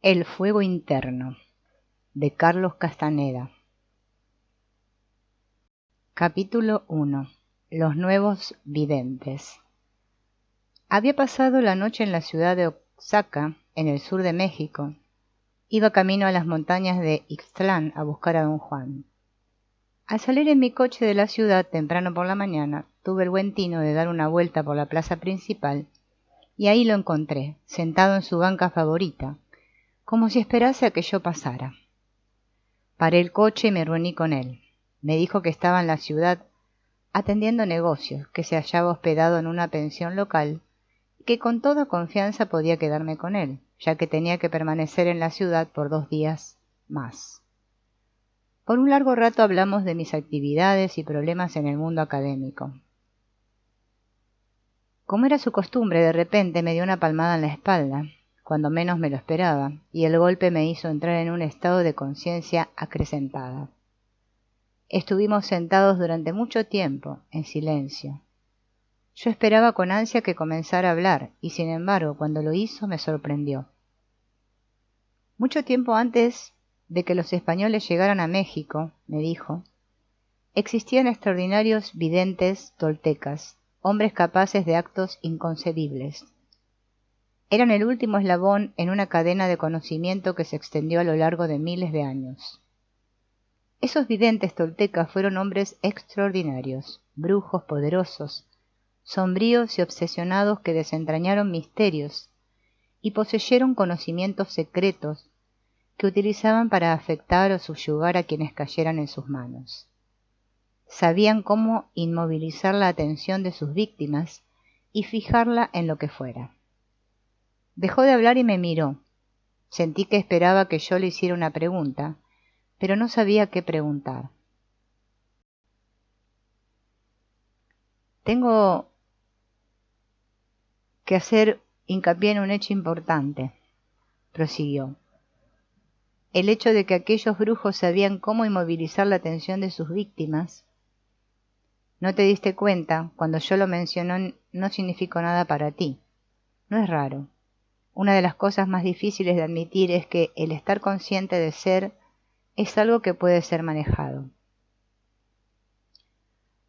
El fuego interno, de Carlos Castaneda. Capítulo 1. Los nuevos videntes. Había pasado la noche en la ciudad de Oaxaca, en el sur de México. Iba camino a las montañas de Ixtlán a buscar a don Juan. Al salir en mi coche de la ciudad temprano por la mañana, tuve el buen tino de dar una vuelta por la plaza principal, y ahí lo encontré, sentado en su banca favorita, como si esperase a que yo pasara. Paré el coche y me reuní con él. Me dijo que estaba en la ciudad atendiendo negocios, que se hallaba hospedado en una pensión local y que con toda confianza podía quedarme con él, ya que tenía que permanecer en la ciudad por 2 días más. Por un largo rato hablamos de mis actividades y problemas en el mundo académico. Como era su costumbre, de repente me dio una palmada en la espalda, cuando menos me lo esperaba, y el golpe me hizo entrar en un estado de conciencia acrecentada. Estuvimos sentados durante mucho tiempo, en silencio. Yo esperaba con ansia que comenzara a hablar, y sin embargo, cuando lo hizo, me sorprendió. Mucho tiempo antes de que los españoles llegaran a México, me dijo, existían extraordinarios videntes toltecas, hombres capaces de actos inconcebibles. Eran el último eslabón en una cadena de conocimiento que se extendió a lo largo de miles de años. Esos videntes toltecas fueron hombres extraordinarios, brujos poderosos, sombríos y obsesionados que desentrañaron misterios y poseyeron conocimientos secretos que utilizaban para afectar o subyugar a quienes cayeran en sus manos. Sabían cómo inmovilizar la atención de sus víctimas y fijarla en lo que fuera. Dejó de hablar y me miró. Sentí que esperaba que yo le hiciera una pregunta, pero no sabía qué preguntar. Tengo que hacer hincapié en un hecho importante, prosiguió. El hecho de que aquellos brujos sabían cómo inmovilizar la atención de sus víctimas. No te diste cuenta, cuando yo lo mencioné no significó nada para ti. No es raro. Una de las cosas más difíciles de admitir es que el estar consciente de ser es algo que puede ser manejado.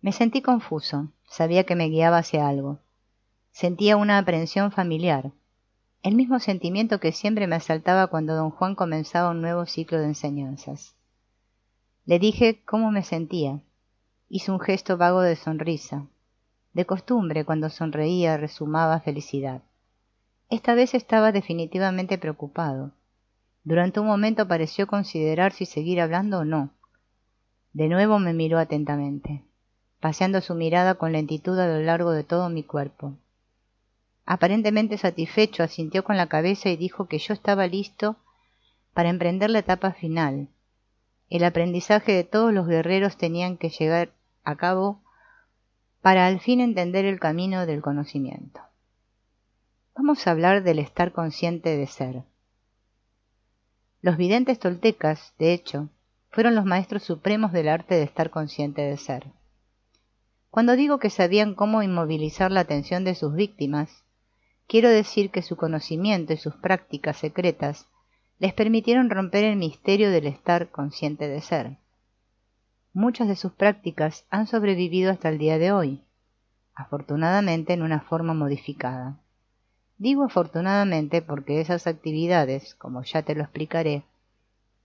Me sentí confuso, sabía que me guiaba hacia algo. Sentía una aprehensión familiar, el mismo sentimiento que siempre me asaltaba cuando don Juan comenzaba un nuevo ciclo de enseñanzas. Le dije cómo me sentía. Hizo un gesto vago de sonrisa. De costumbre, cuando sonreía, resumaba felicidad. Esta vez estaba definitivamente preocupado. Durante un momento pareció considerar si seguir hablando o no. De nuevo me miró atentamente, paseando su mirada con lentitud a lo largo de todo mi cuerpo. Aparentemente satisfecho, asintió con la cabeza y dijo que yo estaba listo para emprender la etapa final. El aprendizaje de todos los guerreros tenían que llegar a cabo para al fin entender el camino del conocimiento. Vamos a hablar del estar consciente de ser. Los videntes toltecas, de hecho, fueron los maestros supremos del arte de estar consciente de ser. Cuando digo que sabían cómo inmovilizar la atención de sus víctimas, quiero decir que su conocimiento y sus prácticas secretas les permitieron romper el misterio del estar consciente de ser. Muchas de sus prácticas han sobrevivido hasta el día de hoy, afortunadamente en una forma modificada. Digo afortunadamente porque esas actividades, como ya te lo explicaré,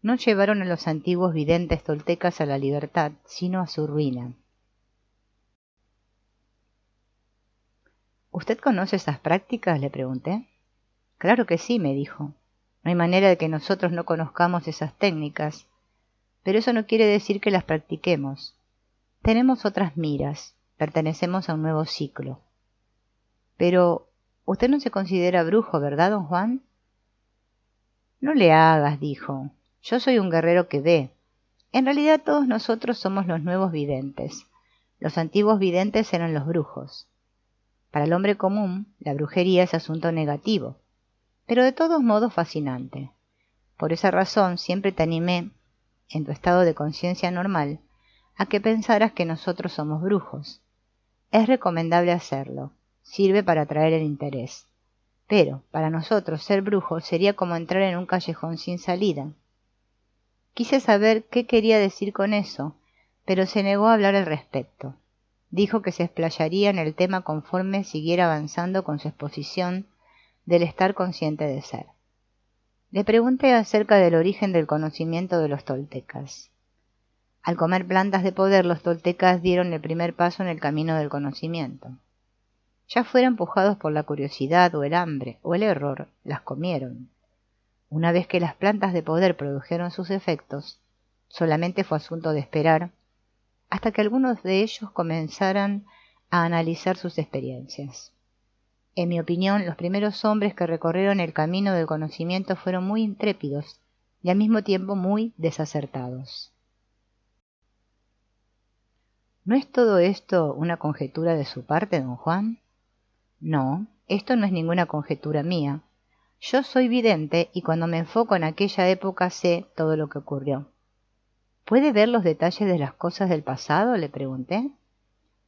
no llevaron a los antiguos videntes toltecas a la libertad, sino a su ruina. ¿Usted conoce esas prácticas?, le pregunté. Claro que sí, me dijo. No hay manera de que nosotros no conozcamos esas técnicas, pero eso no quiere decir que las practiquemos. Tenemos otras miras, pertenecemos a un nuevo ciclo. Pero usted no se considera brujo, ¿verdad, don Juan? No le hagas, dijo. Yo soy un guerrero que ve. En realidad todos nosotros somos los nuevos videntes. Los antiguos videntes eran los brujos. Para el hombre común, la brujería es asunto negativo, pero de todos modos fascinante. Por esa razón siempre te animé, en tu estado de conciencia normal, a que pensaras que nosotros somos brujos. Es recomendable hacerlo. Sirve para atraer el interés. pero para nosotros ser brujo sería como entrar en un callejón sin salida. Quise saber qué quería decir con eso, pero se negó a hablar al respecto. Dijo que se explayaría en el tema conforme siguiera avanzando con su exposición del estar consciente de ser. Le pregunté acerca del origen del conocimiento de los toltecas. Al comer plantas de poder, los toltecas dieron el primer paso en el camino del conocimiento. Ya fuera empujados por la curiosidad o el hambre o el error, las comieron. Una vez que las plantas de poder produjeron sus efectos, solamente fue asunto de esperar hasta que algunos de ellos comenzaran a analizar sus experiencias. En mi opinión, los primeros hombres que recorrieron el camino del conocimiento fueron muy intrépidos y al mismo tiempo muy desacertados. ¿No es todo esto una conjetura de su parte, don Juan? No, esto no es ninguna conjetura mía. Yo soy vidente y cuando me enfoco en aquella época sé todo lo que ocurrió. ¿Puede ver los detalles de las cosas del pasado?, le pregunté.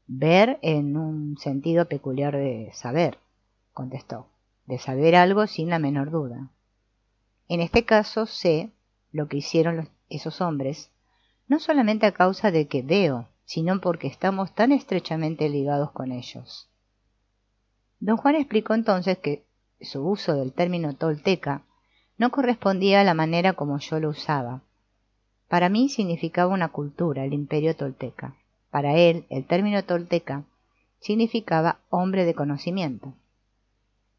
Ver en un sentido peculiar de saber, contestó, de saber algo sin la menor duda. En este caso sé lo que hicieron esos hombres, no solamente a causa de que veo, sino porque estamos tan estrechamente ligados con ellos. Don Juan explicó entonces que su uso del término tolteca no correspondía a la manera como yo lo usaba. Para mí significaba una cultura, el imperio tolteca. Para él, el término tolteca significaba hombre de conocimiento.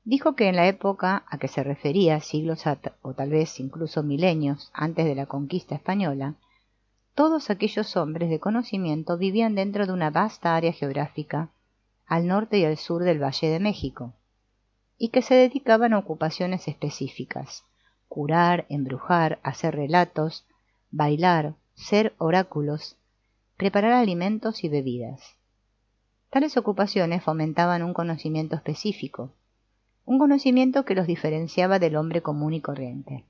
Dijo que en la época a que se refería, siglos o tal vez incluso milenios antes de la conquista española, todos aquellos hombres de conocimiento vivían dentro de una vasta área geográfica al norte y al sur del Valle de México, y que se dedicaban a ocupaciones específicas: curar, embrujar, hacer relatos, bailar, ser oráculos, preparar alimentos y bebidas. Tales ocupaciones fomentaban un conocimiento específico, un conocimiento que los diferenciaba del hombre común y corriente.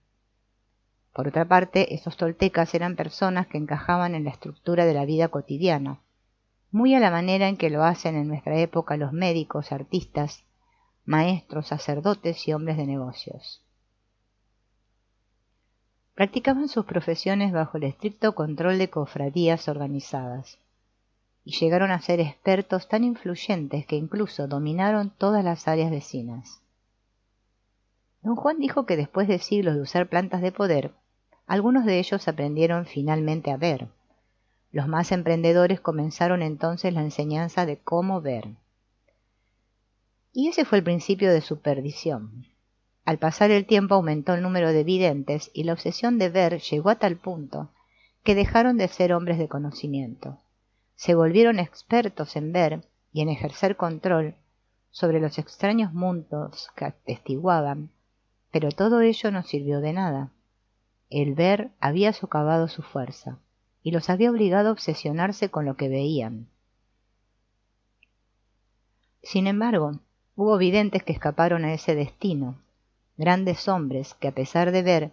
Por otra parte, estos toltecas eran personas que encajaban en la estructura de la vida cotidiana, muy a la manera en que lo hacen en nuestra época los médicos, artistas, maestros, sacerdotes y hombres de negocios. Practicaban sus profesiones bajo el estricto control de cofradías organizadas, y llegaron a ser expertos tan influyentes que incluso dominaron todas las áreas vecinas. Don Juan dijo que después de siglos de usar plantas de poder, algunos de ellos aprendieron finalmente a ver. Los más emprendedores comenzaron entonces la enseñanza de cómo ver. Y ese fue el principio de su perdición. Al pasar el tiempo aumentó el número de videntes y la obsesión de ver llegó a tal punto que dejaron de ser hombres de conocimiento. Se volvieron expertos en ver y en ejercer control sobre los extraños mundos que atestiguaban, pero todo ello no sirvió de nada. El ver había socavado su fuerza y los había obligado a obsesionarse con lo que veían. Sin embargo, hubo videntes que escaparon a ese destino, grandes hombres que a pesar de ver,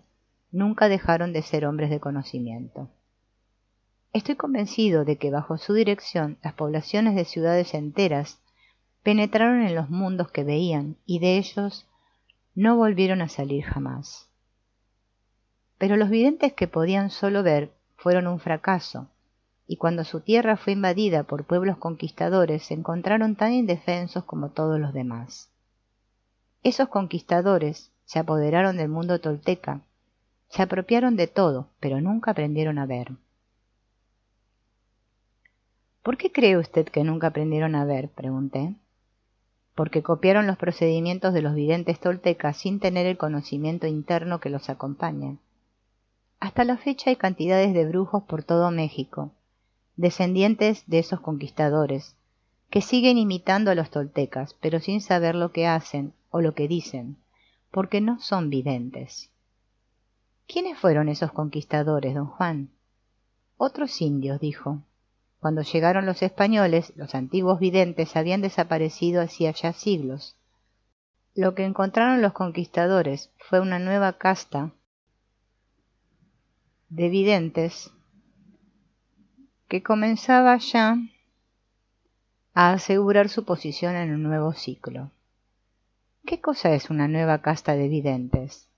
nunca dejaron de ser hombres de conocimiento. Estoy convencido de que bajo su dirección las poblaciones de ciudades enteras penetraron en los mundos que veían y de ellos no volvieron a salir jamás. Pero los videntes que podían solo ver fueron un fracaso, y cuando su tierra fue invadida por pueblos conquistadores se encontraron tan indefensos como todos los demás. Esos conquistadores se apoderaron del mundo tolteca, se apropiaron de todo, pero nunca aprendieron a ver. ¿Por qué cree usted que nunca aprendieron a ver?, pregunté. Porque copiaron los procedimientos de los videntes toltecas sin tener el conocimiento interno que los acompaña. Hasta la fecha hay cantidades de brujos por todo México, descendientes de esos conquistadores, que siguen imitando a los toltecas, pero sin saber lo que hacen o lo que dicen, porque no son videntes. ¿Quiénes fueron esos conquistadores, don Juan? Otros indios, dijo. Cuando llegaron los españoles, los antiguos videntes habían desaparecido hacía ya siglos. Lo que encontraron los conquistadores fue una nueva casta de videntes que comenzaba ya a asegurar su posición en un nuevo ciclo. ¿Qué cosa es una nueva casta de videntes?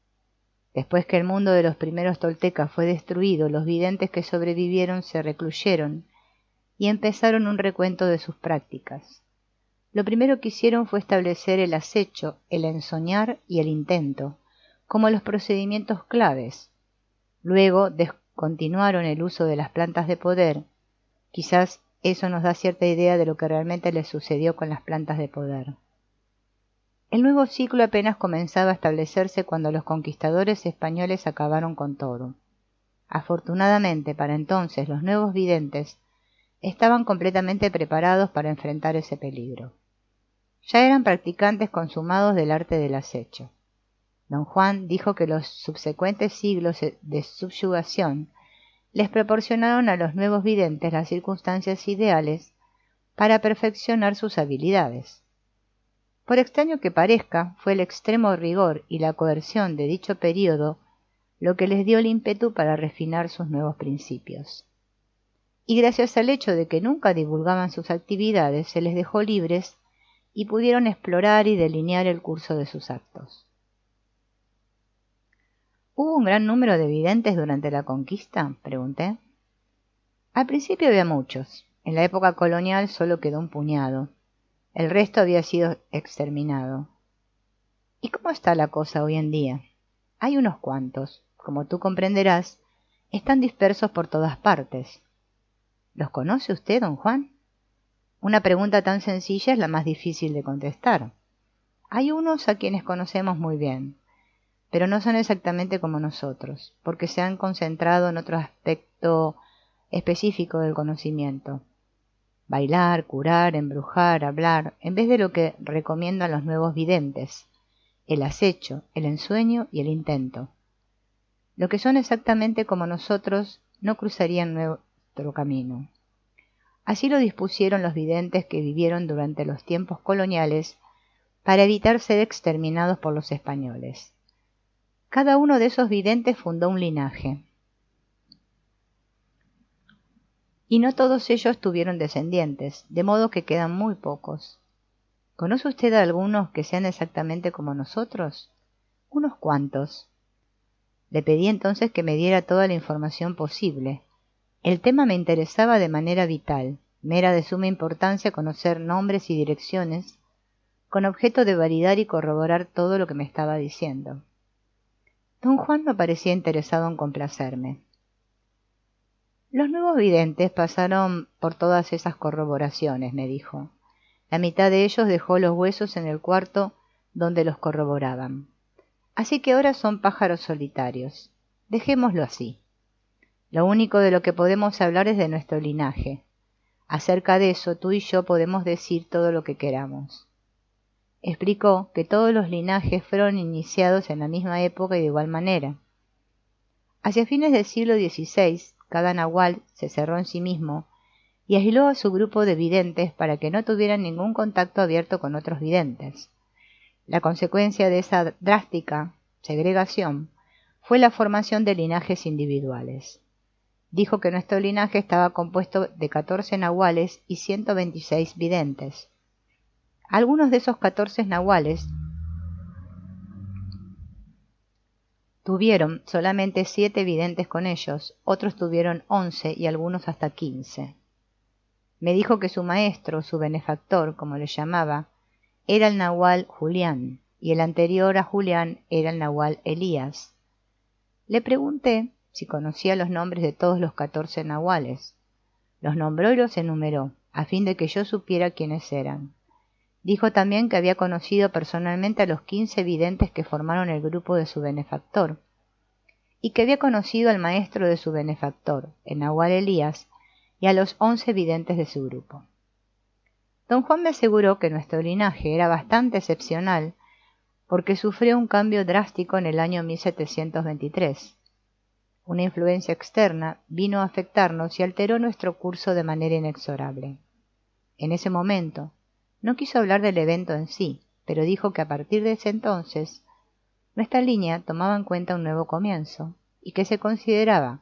Después que el mundo de los primeros toltecas fue destruido, los videntes que sobrevivieron se recluyeron y empezaron un recuento de sus prácticas. Lo primero que hicieron fue establecer el acecho, el ensoñar y el intento, como los procedimientos claves. Luego descontinuaron el uso de las plantas de poder. Quizás eso nos da cierta idea de lo que realmente les sucedió con las plantas de poder. El nuevo ciclo apenas comenzaba a establecerse cuando los conquistadores españoles acabaron con todo. Afortunadamente, para entonces, los nuevos videntes estaban completamente preparados para enfrentar ese peligro. Ya eran practicantes consumados del arte del acecho. Don Juan dijo que los subsecuentes siglos de subyugación les proporcionaron a los nuevos videntes las circunstancias ideales para perfeccionar sus habilidades. Por extraño que parezca, fue el extremo rigor y la coerción de dicho período lo que les dio el ímpetu para refinar sus nuevos principios. Y gracias al hecho de que nunca divulgaban sus actividades, se les dejó libres y pudieron explorar y delinear el curso de sus actos. ¿Hubo un gran número de videntes durante la conquista?, pregunté. Al principio había muchos. En la época colonial solo quedó un puñado. El resto había sido exterminado. ¿Y cómo está la cosa hoy en día? Hay unos cuantos. Como tú comprenderás, están dispersos por todas partes. ¿Los conoce usted, don Juan? Una pregunta tan sencilla es la más difícil de contestar. Hay unos a quienes conocemos muy bien, pero no son exactamente como nosotros, porque se han concentrado en otro aspecto específico del conocimiento. Bailar, curar, embrujar, hablar, en vez de lo que recomiendan los nuevos videntes, el acecho, el ensueño y el intento. Lo que son exactamente como nosotros no cruzarían nuestro camino. Así lo dispusieron los videntes que vivieron durante los tiempos coloniales para evitar ser exterminados por los españoles. Cada uno de esos videntes fundó un linaje. Y no todos ellos tuvieron descendientes, de modo que quedan muy pocos. ¿Conoce usted a algunos que sean exactamente como nosotros? Unos cuantos. Le pedí entonces que me diera toda la información posible. El tema me interesaba de manera vital. Me era de suma importancia conocer nombres y direcciones, con objeto de validar y corroborar todo lo que me estaba diciendo. Don Juan no parecía interesado en complacerme. Los nuevos videntes pasaron por todas esas corroboraciones, me dijo. La mitad de ellos dejó los huesos en el cuarto donde los corroboraban. Así que ahora son pájaros solitarios. Dejémoslo así. Lo único de lo que podemos hablar es de nuestro linaje. Acerca de eso, tú y yo podemos decir todo lo que queramos. Explicó que todos los linajes fueron iniciados en la misma época y de igual manera. Hacia fines del siglo XVI, cada nahual se cerró en sí mismo y aisló a su grupo de videntes para que no tuvieran ningún contacto abierto con otros videntes. La consecuencia de esa drástica segregación fue la formación de linajes individuales. Dijo que nuestro linaje estaba compuesto de 14 nahuales y 126 videntes. Algunos de esos 14 nahuales tuvieron solamente 7 videntes con ellos, otros tuvieron 11 y algunos hasta 15. Me dijo que su maestro, su benefactor, como le llamaba, era el nahual Julián, y el anterior a Julián era el nahual Elías. Le pregunté si conocía los nombres de todos los 14 nahuales. Los nombró y los enumeró, a fin de que yo supiera quiénes eran. Dijo también que había conocido personalmente a los 15 videntes que formaron el grupo de su benefactor, y que había conocido al maestro de su benefactor, el nahual Elías, y a los 11 videntes de su grupo. Don Juan me aseguró que nuestro linaje era bastante excepcional porque sufrió un cambio drástico en el año 1723. Una influencia externa vino a afectarnos y alteró nuestro curso de manera inexorable. En ese momento, no quiso hablar del evento en sí, pero dijo que a partir de ese entonces, nuestra línea tomaba en cuenta un nuevo comienzo, y que se consideraba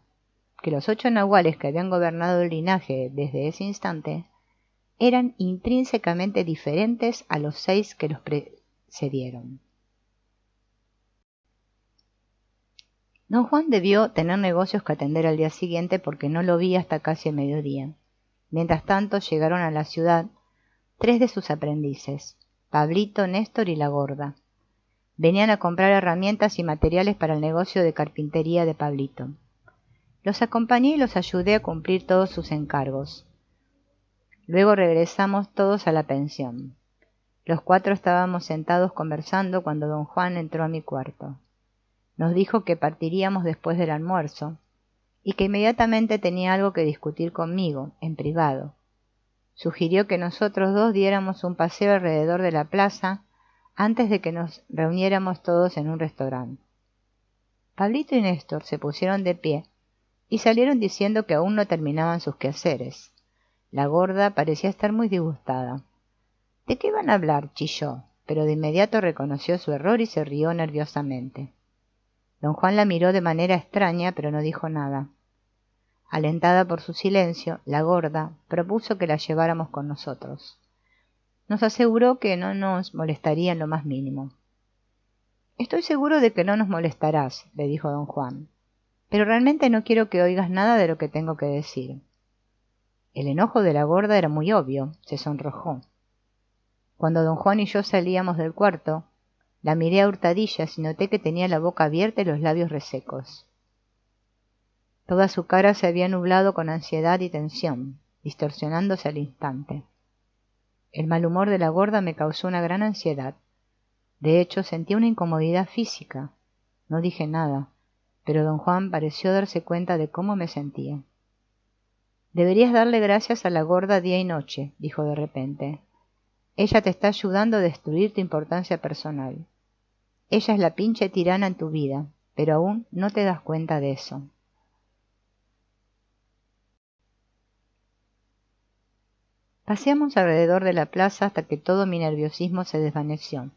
que los 8 nahuales que habían gobernado el linaje desde ese instante eran intrínsecamente diferentes a los 6 que los cedieron. Don Juan debió tener negocios que atender al día siguiente porque no lo vi hasta casi el mediodía. Mientras tanto llegaron a la ciudad 3 de sus aprendices, Pablito, Néstor y la Gorda. Venían a comprar herramientas y materiales para el negocio de carpintería de Pablito. Los acompañé y los ayudé a cumplir todos sus encargos. Luego regresamos todos a la pensión. Los 4 estábamos sentados conversando cuando don Juan entró a mi cuarto. Nos dijo que partiríamos después del almuerzo y que inmediatamente tenía algo que discutir conmigo, en privado. Sugirió que nosotros 2 diéramos un paseo alrededor de la plaza antes de que nos reuniéramos todos en un restaurante. Pablito y Néstor se pusieron de pie y salieron diciendo que aún no terminaban sus quehaceres. La Gorda parecía estar muy disgustada. ¿De qué van a hablar?, chilló, pero de inmediato reconoció su error y se rió nerviosamente. Don Juan la miró de manera extraña, pero no dijo nada. Alentada por su silencio, la Gorda propuso que la lleváramos con nosotros. Nos aseguró que no nos molestaría en lo más mínimo. «Estoy seguro de que no nos molestarás», le dijo don Juan, «pero realmente no quiero que oigas nada de lo que tengo que decir». El enojo de la Gorda era muy obvio, se sonrojó. Cuando don Juan y yo salíamos del cuarto, la miré a hurtadillas y noté que tenía la boca abierta y los labios resecos. Toda su cara se había nublado con ansiedad y tensión, distorsionándose al instante. El mal humor de la Gorda me causó una gran ansiedad. De hecho, sentí una incomodidad física. No dije nada, pero don Juan pareció darse cuenta de cómo me sentía. «Deberías darle gracias a la Gorda día y noche», dijo de repente. «Ella te está ayudando a destruir tu importancia personal. Ella es la pinche tirana en tu vida, pero aún no te das cuenta de eso». Paseamos alrededor de la plaza hasta que todo mi nerviosismo se desvaneció.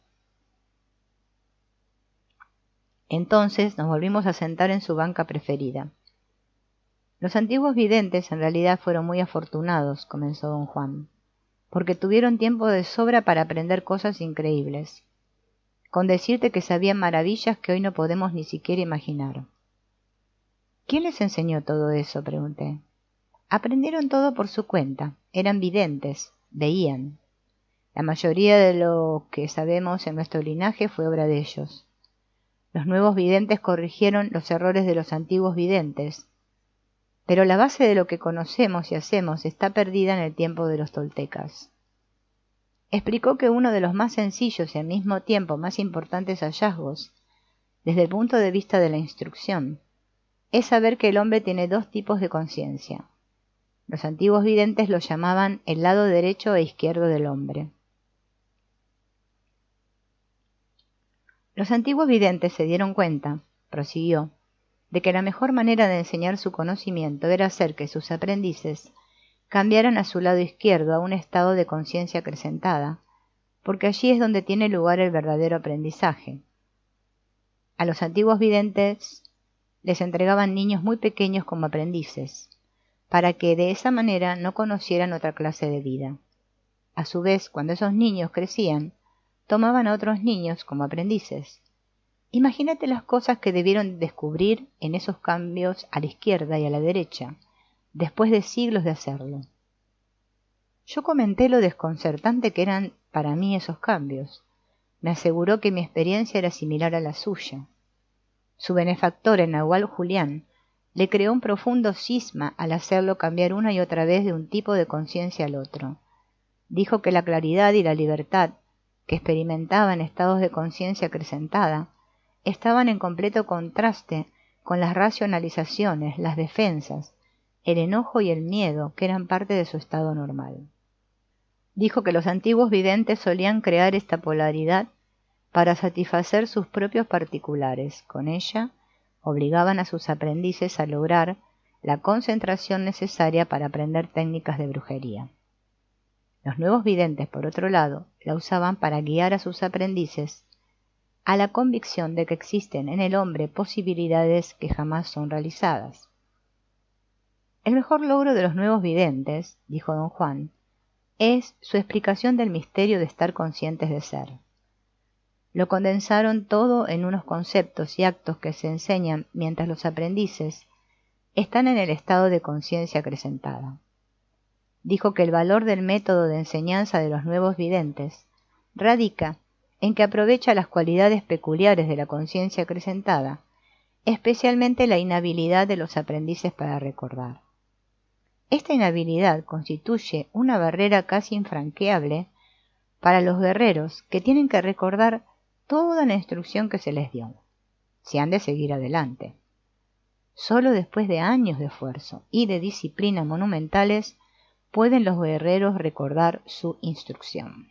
Entonces nos volvimos a sentar en su banca preferida. «Los antiguos videntes en realidad fueron muy afortunados», comenzó don Juan, «porque tuvieron tiempo de sobra para aprender cosas increíbles. Con decirte que sabían maravillas que hoy no podemos ni siquiera imaginar». «¿Quién les enseñó todo eso?», pregunté. «Aprendieron todo por su cuenta. Eran videntes, veían. La mayoría de lo que sabemos en nuestro linaje fue obra de ellos. Los nuevos videntes corrigieron los errores de los antiguos videntes, pero la base de lo que conocemos y hacemos está perdida en el tiempo de los toltecas». Explicó que uno de los más sencillos y al mismo tiempo más importantes hallazgos, desde el punto de vista de la instrucción, es saber que el hombre tiene 2 tipos de conciencia. Los antiguos videntes lo llamaban el lado derecho e izquierdo del hombre. Los antiguos videntes se dieron cuenta, prosiguió, de que la mejor manera de enseñar su conocimiento era hacer que sus aprendices cambiaran a su lado izquierdo a un estado de conciencia acrecentada, porque allí es donde tiene lugar el verdadero aprendizaje. A los antiguos videntes les entregaban niños muy pequeños como aprendices, para que de esa manera no conocieran otra clase de vida. A su vez, cuando esos niños crecían, tomaban a otros niños como aprendices. Imagínate las cosas que debieron descubrir en esos cambios a la izquierda y a la derecha, después de siglos de hacerlo. Yo comenté lo desconcertante que eran para mí esos cambios. Me aseguró que mi experiencia era similar a la suya. Su benefactor, el Nahual Julián, le creó un profundo cisma al hacerlo cambiar una y otra vez de un tipo de conciencia al otro. Dijo que la claridad y la libertad que experimentaba en estados de conciencia acrecentada estaban en completo contraste con las racionalizaciones, las defensas, el enojo y el miedo que eran parte de su estado normal. Dijo que los antiguos videntes solían crear esta polaridad para satisfacer sus propios particulares. Con ella obligaban a sus aprendices a lograr la concentración necesaria para aprender técnicas de brujería. Los nuevos videntes, por otro lado, la usaban para guiar a sus aprendices a la convicción de que existen en el hombre posibilidades que jamás son realizadas. El mejor logro de los nuevos videntes, dijo don Juan, es su explicación del misterio de estar conscientes de ser. Lo condensaron todo en unos conceptos y actos que se enseñan mientras los aprendices están en el estado de conciencia acrecentada. Dijo que el valor del método de enseñanza de los nuevos videntes radica en que aprovecha las cualidades peculiares de la conciencia acrecentada, especialmente la inhabilidad de los aprendices para recordar. Esta inhabilidad constituye una barrera casi infranqueable para los guerreros que tienen que recordar toda la instrucción que se les dio, si han de seguir adelante. Solo después de años de esfuerzo y de disciplina monumentales pueden los guerreros recordar su instrucción.